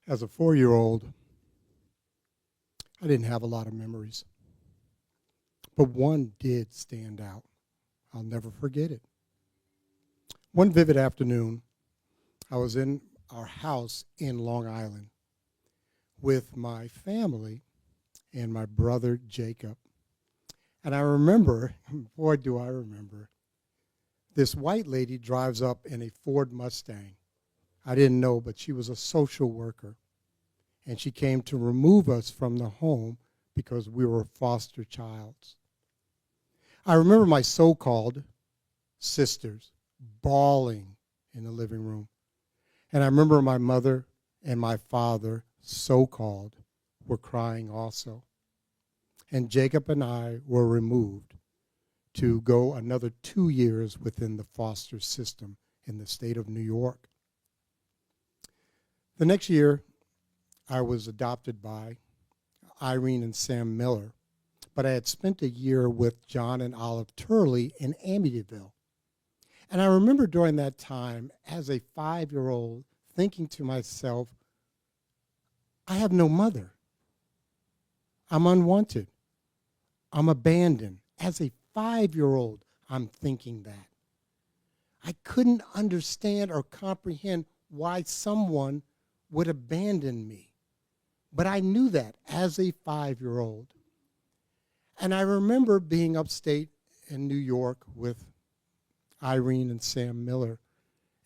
As a 4-year-old, I didn't have a lot of memories, but one did stand out. I'll never forget it. One vivid afternoon, I was in our house in Long Island with my family and my brother Jacob. And I remember, boy do I remember, this white lady drives up in a Ford Mustang. I didn't know, but she was a social worker. And she came to remove us from the home because we were foster childs. I remember my so-called sisters bawling in the living room. And I remember my mother and my father, so-called, were crying also. And Jacob and I were removed to go another 2 years within the foster system in the state of New York. The next year, I was adopted by Irene and Sam Miller, but I had spent a year with John and Olive Turley in Amityville. And I remember during that time, as a 5-year-old, thinking to myself, I have no mother. I'm unwanted. I'm abandoned. As a 5-year-old, I'm thinking that. I couldn't understand or comprehend why someone would abandon me. But I knew that as a 5-year-old. And I remember being upstate in New York with Irene and Sam Miller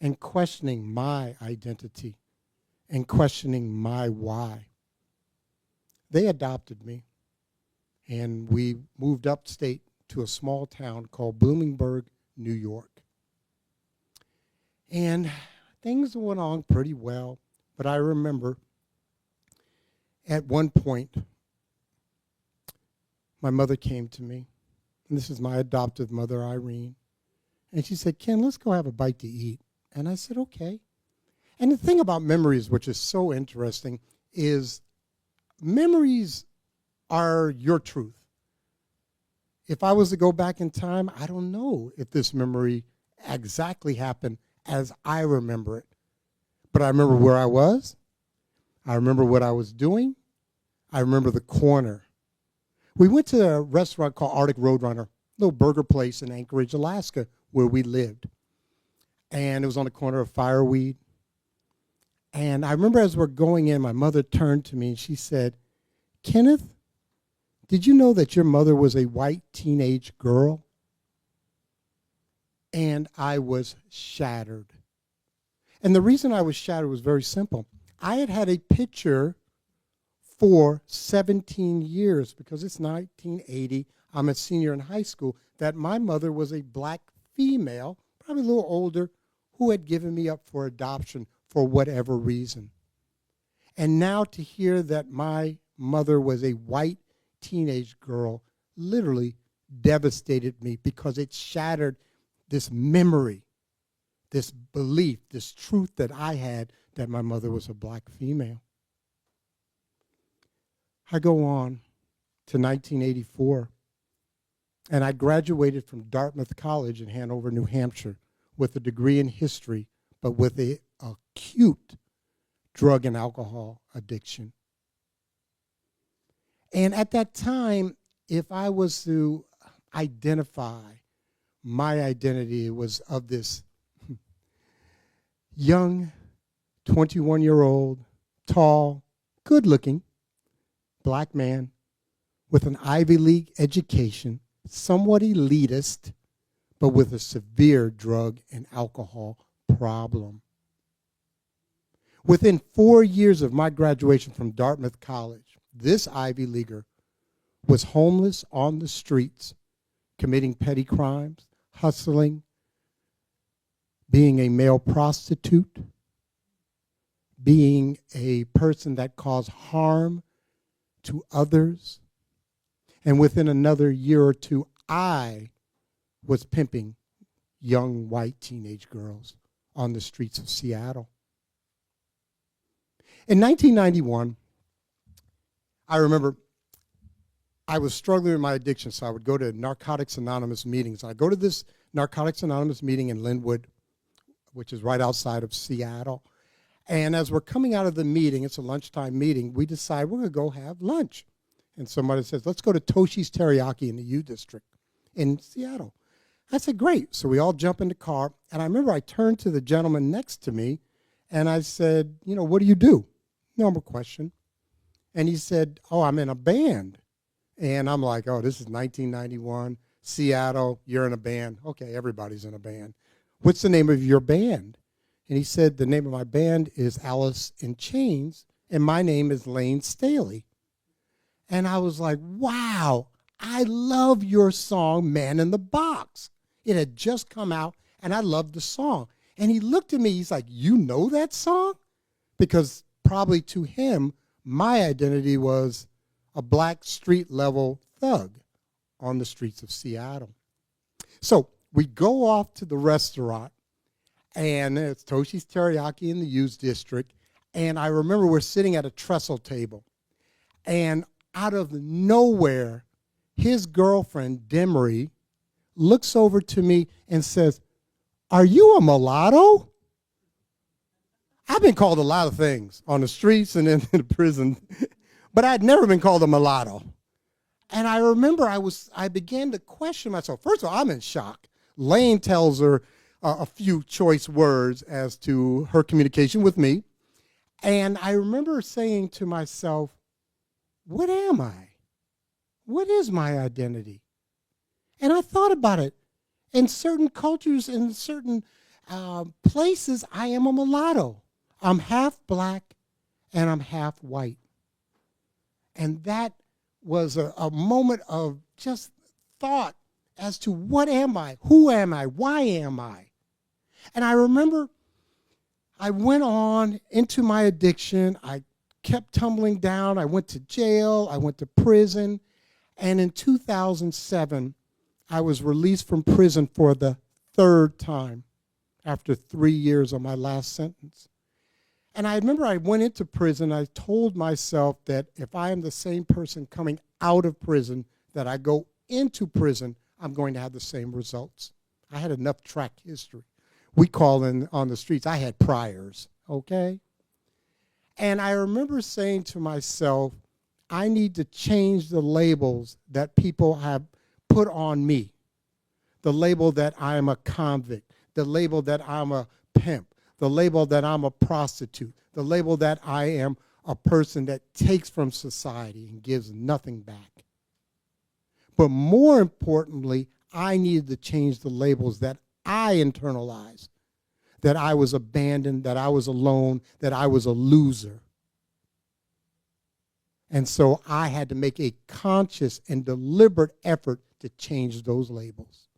and questioning my identity and questioning my why. They adopted me, and we moved upstate to a small town called Bloomingburg, New York. And things went on pretty well, but I remember at one point, my mother came to me, and this is my adoptive mother, Irene, and she said, Ken, let's go have a bite to eat. And I said, okay. And the thing about memories, which is so interesting, is memories are your truth. If I was to go back in time, I don't know if this memory exactly happened as I remember it. But I remember where I was. I remember what I was doing. I remember the corner. We went to a restaurant called Arctic Roadrunner, a little burger place in Anchorage, Alaska, where we lived. And it was on the corner of Fireweed. And I remember as we're going in, my mother turned to me and she said, Kenneth, did you know that your mother was a white teenage girl? And I was shattered. And the reason I was shattered was very simple. I had had a picture for 17 years, because it's 1980, I'm a senior in high school, that my mother was a black female, probably a little older, who had given me up for adoption for whatever reason. And now to hear that my mother was a white teenage girl literally devastated me, because it shattered this memory, this belief, this truth that I had that my mother was a black female. I go on to 1984, and I graduated from Dartmouth College in Hanover, New Hampshire, with a degree in history, but with an acute drug and alcohol addiction. And at that time, if I was to identify my identity, it was of this young 21-year-old, tall, good-looking black man with an Ivy League education, somewhat elitist, but with a severe drug and alcohol problem. Within 4 years of my graduation from Dartmouth College, this Ivy Leaguer was homeless on the streets, committing petty crimes, hustling, being a male prostitute, being a person that caused harm to others. And within another year or two, I was pimping young white teenage girls on the streets of Seattle. In 1991, I remember I was struggling with my addiction, so I would go to Narcotics Anonymous meetings. I'd go to this Narcotics Anonymous meeting in Linwood, which is right outside of Seattle, And as we're coming out of the meeting, it's a lunchtime meeting, we decide we're going to go have lunch. And somebody says, let's go to Toshi's Teriyaki in the U District in Seattle. I said, great. So we all jump in the car. And I remember I turned to the gentleman next to me, and I said, what do you do? Normal question. And he said, oh, I'm in a band. And I'm like, oh, this is 1991, Seattle, you're in a band. Okay, everybody's in a band. What's the name of your band? And he said, the name of my band is Alice in Chains, and my name is Lane Staley. And I was like, wow, I love your song, Man in the Box. It had just come out, and I loved the song. And he looked at me, he's like, you know that song? Because probably to him, my identity was a black street-level thug on the streets of Seattle. So we go off to the restaurant, and it's Toshi's Teriyaki in the U's District, and I remember we're sitting at a trestle table, and out of nowhere, his girlfriend, Demery, looks over to me and says, are you a mulatto? I've been called a lot of things on the streets and in the prison, but I'd never been called a mulatto. And I remember I began to question myself. First of all, I'm in shock. Lane tells her a few choice words as to her communication with me. And I remember saying to myself, what am I? What is my identity? And I thought about it. In certain cultures, in certain places, I am a mulatto. I'm half black and I'm half white. And that was a moment of just thought as to what am I? Who am I? Why am I? And I remember I went on into my addiction. I kept tumbling down. I went to jail. I went to prison. And in 2007, I was released from prison for the third time after 3 years of my last sentence. And I remember I went into prison. I told myself that if I am the same person coming out of prison that I go into prison, I'm going to have the same results. I had enough track history. We call on the streets, I had priors, okay? And I remember saying to myself, I need to change the labels that people have put on me. The label that I am a convict, the label that I'm a pimp, the label that I'm a prostitute, the label that I am a person that takes from society and gives nothing back. But more importantly, I needed to change the labels that I internalized, that I was abandoned, that I was alone, that I was a loser. And so I had to make a conscious and deliberate effort to change those labels.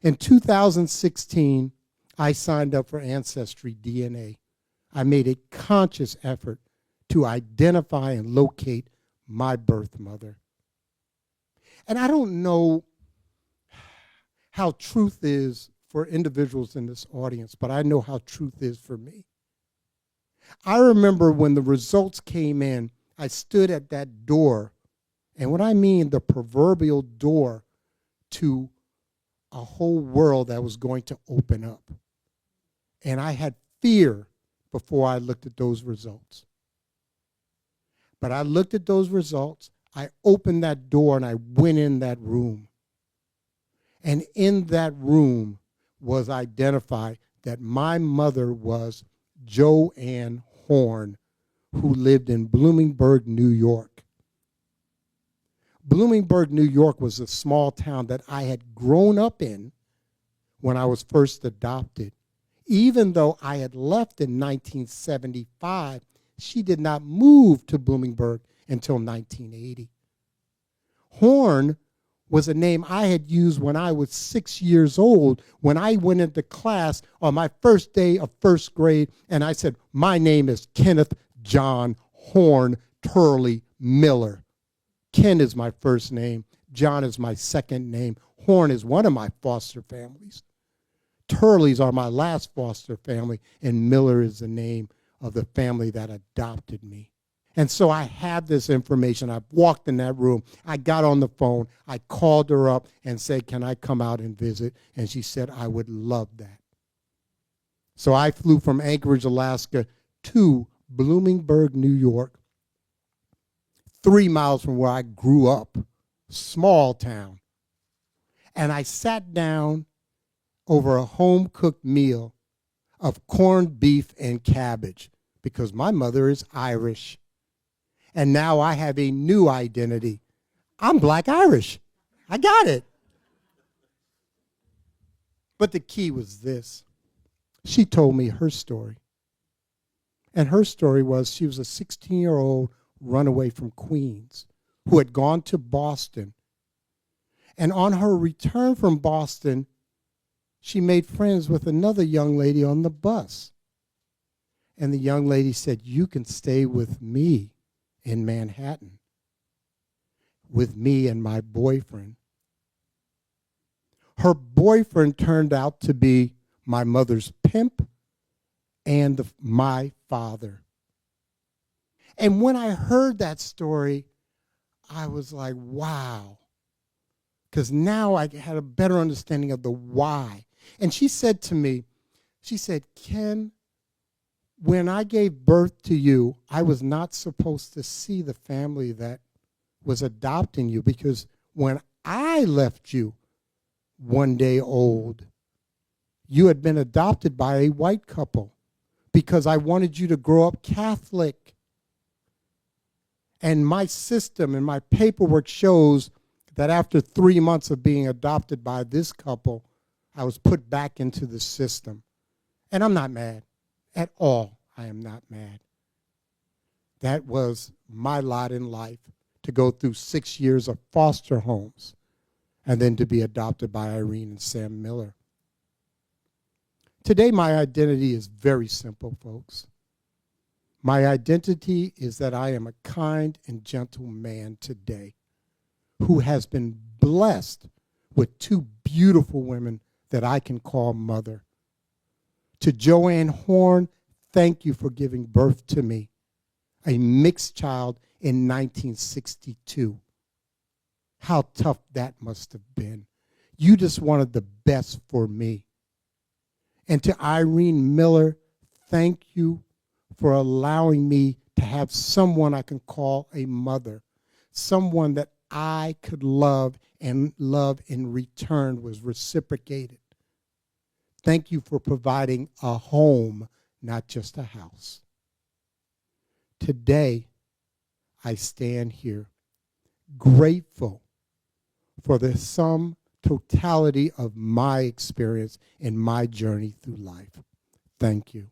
In 2016, I signed up for Ancestry DNA. I made a conscious effort to identify and locate my birth mother. And I don't know how truth is for individuals in this audience, but I know how truth is for me. I remember when the results came in, I stood at that door, and what I mean the proverbial door to a whole world that was going to open up. And I had fear before I looked at those results. But I looked at those results, I opened that door, and I went in that room. And in that room was identified that my mother was Joanne Horn, who lived in Bloomingburg, New York. Bloomingburg, New York was a small town that I had grown up in when I was first adopted. Even though I had left in 1975, she did not move to Bloomingburg until 1980. Horn was a name I had used when I was 6 years old, when I went into class on my first day of first grade, and I said, my name is Kenneth John Horn Turley Miller. Ken is my first name. John is my second name. Horn is one of my foster families. Turleys are my last foster family, and Miller is the name of the family that adopted me. And so I had this information. I walked in that room. I got on the phone. I called her up and said, can I come out and visit? And she said, I would love that. So I flew from Anchorage, Alaska to Bloomingburg, New York, 3 miles from where I grew up, small town. And I sat down over a home-cooked meal of corned beef and cabbage because my mother is Irish. And now I have a new identity. I'm Black Irish. I got it. But the key was this. She told me her story. And her story was she was a 16-year-old runaway from Queens who had gone to Boston. And on her return from Boston, she made friends with another young lady on the bus. And the young lady said, "You can stay with me in Manhattan, with me and my boyfriend." Her boyfriend turned out to be my mother's pimp and my father. And when I heard that story, I was like, wow. Because now I had a better understanding of the why. And she said to me, she said, "Ken, when I gave birth to you, I was not supposed to see the family that was adopting you because when I left you 1 day old, you had been adopted by a white couple because I wanted you to grow up Catholic. And my system and my paperwork shows that after 3 months of being adopted by this couple, I was put back into the system." And I'm not mad at all. I am not mad. That was my lot in life, to go through 6 years of foster homes and then to be adopted by Irene and Sam Miller. Today, my identity is very simple, folks. My identity is that I am a kind and gentle man today who has been blessed with 2 beautiful women that I can call mother. To Joanne Horn, thank you for giving birth to me, a mixed child in 1962. How tough that must have been. You just wanted the best for me. And to Irene Miller, thank you for allowing me to have someone I can call a mother, someone that I could love, and love in return was reciprocated. Thank you for providing a home, not just a house. Today, I stand here grateful for the sum totality of my experience and my journey through life. Thank you.